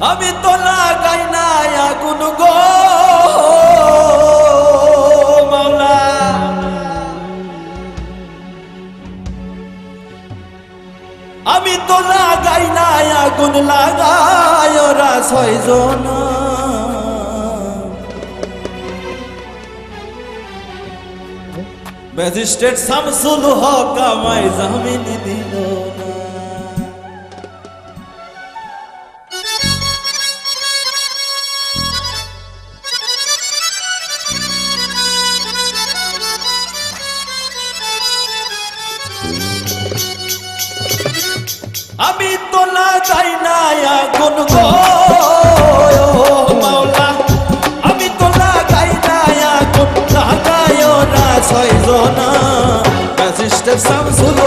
আমি তো লাগাই না আগুন গো মাওলা, আমি তো লাগাই না আগুন, লাগাই ওরা ছয়জন। ম্যাজিস্ট্রেট শামসুল হক আমায় জামিন দিল না। আমি তো লাগাই না আগুন গো মাওলা, আমি তো লাগাই না আগুন, লাগাই ওরা ছয়জন। ম্যাজিস্ট্রেট শামসুল